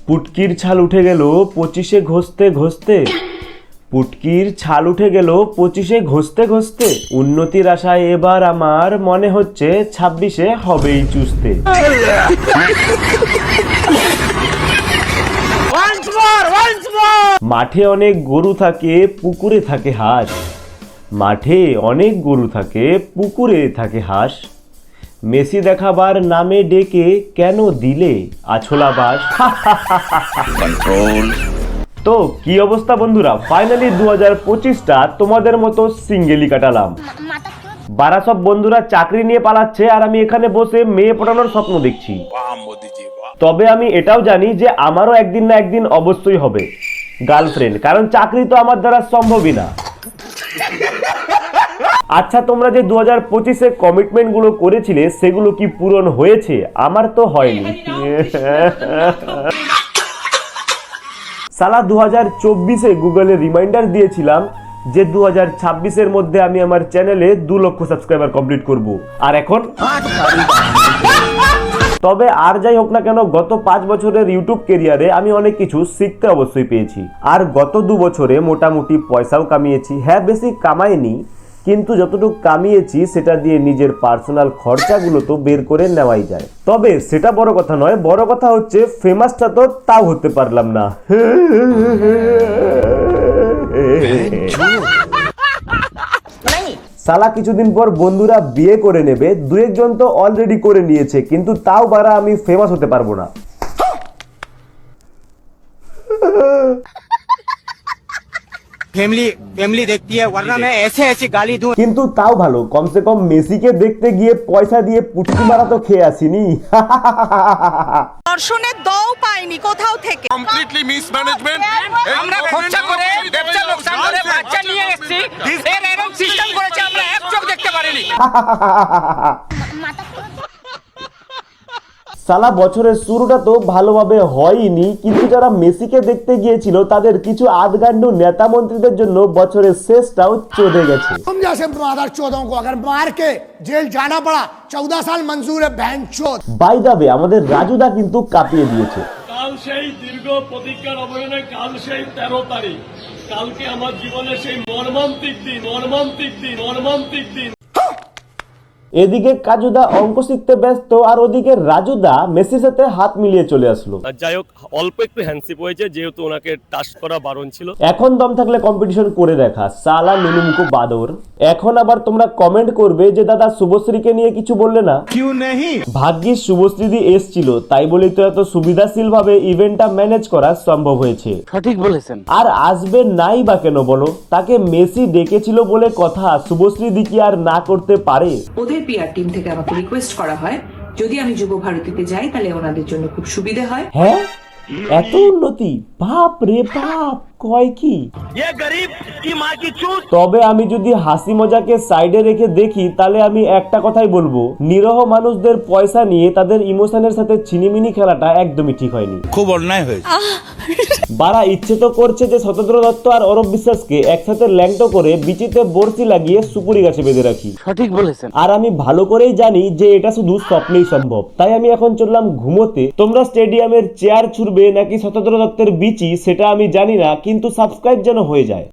পুটকির ছাল উঠে গেল 25-এ ঘষতে ঘষতে, পুটকির ছাল উঠে গেল 25-এ ঘষতে ঘষতে, উন্নতির আশায় এবার আমার মনে হচ্ছে 26-এ হবেই চুষতে। মাঠে অনেক গরু থাকে, পুকুরে থাকে হাঁস। মাঠে অনেক গরু থাকে, পুকুরে থাকে হাঁস। মেসি দেখাবার নামে ডেকে কেন দিলে আছলা বাস? তো কি অবস্থা বন্ধুরা, ফাইনালি 2025টা তোমাদের মতো সিঙ্গেলি কাটালাম। বারা সব বন্ধুরা চাকরি নিয়ে পালাচ্ছে আর আমি এখানে বসে মেয়ে পড়ানোর স্বপ্ন দেখছি। তবে আমি এটাও জানি যে আমারও একদিন না একদিন অবশ্যই হবে গার্লফ্রেন্ড, কারণ চাকরি তো আমার দ্বারা সম্ভবই না। আচ্ছা, তোমরা যে 2025-এ কমিটমেন্ট গুলো করেছিলে সেগুলো কি পূরণ হয়েছে? আমার তো হয়নি। সালা 2024-এ গুগলে রিমাইন্ডার দিয়েছিলাম যে 2026-এর মধ্যে আমি আমার চ্যানেলে 2 লক্ষ সাবস্ক্রাইবার কমপ্লিট করব, আর এখন। তবে আর যাই হোক না কেন, গত 5 বছরের ইউটিউব ক্যারিয়ারে আমি অনেক কিছু শিখতে অবশ্যই পেয়েছি, আর গত 2 বছরে মোটামুটি পয়সাও কামিয়েছি। হ্যাঁ, বেশি কামাইনি, কিন্তু যতটুকু কামিয়েছি সেটা দিয়ে নিজের পার্সোনাল খরচাগুলো তো বের করে নেওয়াই যায়। তবে সেটা বড় কথা নয়, বড় কথা হচ্ছে ফেমাসটা তো তাও হতে পারলাম না। সালা কিছুদিন পর বন্ধুরা বিয়ে করে নেবে, 2-1 জন তো অলরেডি করে নিয়েছে, কিন্তু তাও বারা আমি ফেমাস হতে পারবো না। फैमिली देखती है, वरना मैं ऐसे गाली दूं। কিন্তু তাও ভালো, কমসে কম মেসিকে দেখতে গিয়ে পয়সা দিয়ে পুটকি মারা তো খেয়ে আসিনি। দর্শনের দও পাইনি কোথাও থেকে। Completely mismanagement. আমরা খরচা করে ব্যবসা লোকসান করে বাচ্চা নিয়ে এসেছি, এর এরকম সিস্টেম করেছে আমরা এক চোখ দেখতে পারিনি। সালা বছরের শুরুটা তো ভালোভাবে হয়নি, কিন্তু যারা মেসিকে দেখতে গিয়েছিল তাদের কিছু আধগান্ডু নেতা মন্ত্রীদের জন্য বছরের শেষটাও চলে গেছে। तुम जैसे मादर चौधों को अगर मार के जेल जाना पड़ा, 14 साल मंजूर है बहनचोद। বাই দ্য ওয়ে, আমাদের রাজুদা কিন্তু কাঁপিয়ে দিয়েছে। কাল সেই দীর্ঘ প্রতীক্ষার অবসানে, কাল সেই 13 তারিখ, কালকে আমার জীবনের সেই মর্মান্তিক দিন। এদিকে কাজুদা অঙ্ক শিখতে ব্যস্ত, আর ওদিকে রাজুদা মেসির সাথে হাত মিলিয়ে চলে আসলো। যাই হোক, অল্প একটু হ্যান্ডশিপ হয়েছে, যেহেতু ওনাকে টাচ করা বারণ ছিল। এখন দম থাকলে কম্পিটিশন করে দেখা, সালা নুনুমুকু বাদর। এখন আবার তোমরা কমেন্ট করবে যে দাদা শুভশ্রীকে নিয়ে কিছু বললে না। क्यों नहीं? ভাগ্যিস শুভশ্রীদি এসছিল, তাই বলেই তো এত সুবিধাশীল ভাবে ইভেন্টটা ম্যানেজ করা সম্ভব হয়েছে। সঠিক বলেছেন। আর আসবে নাই বা কেন বলো, তাকে মেসি ডেকেছিল বলে কথা, শুভশ্রীদি কি আর না করতে পারে? ওদের পিআর টিম থেকে আমাকে রিকোয়েস্ট করা হয় যদি আমি যুব ভারতীতে যাই তাহলে ওনাদের জন্য খুব সুবিধা হয়। হ্যাঁ, এত উন্নতি, বাপ রে বাপ, কয় কি? তবে আমি যদি হাসি মজাকে সাইডে রেখে দেখি, তাহলে আমি একটা কথাই বলবো, নিরহ মানুষদের পয়সা নিয়ে তাদের ইমোশনের সাথে ছিনিমিনি খেলাটা একদমই ঠিক হয়নি, খুব অন্যায় হয়েছে। বারা ইচ্ছে তো করছে যে শতদ্র দত্ত আর অরূপ বিশ্বাসকে একসাথে ল্যাংটো করে বিচিতে বর্ষি লাগিয়ে সুপুরি গাছে বেঁধে রাখি। সঠিক বলেছেন। আর আমি ভালো করেই জানি যে এটা শুধু স্বপ্নেই সম্ভব, তাই আমি এখন চললাম ঘুমোতে। তোমরা স্টেডিয়ামের চেয়ার ছুড়বে নাকি শতদ্র দত্তের বিচি সেটা আমি জানি না, কিন্তু সাবস্ক্রাইব যেন হয়ে যায়।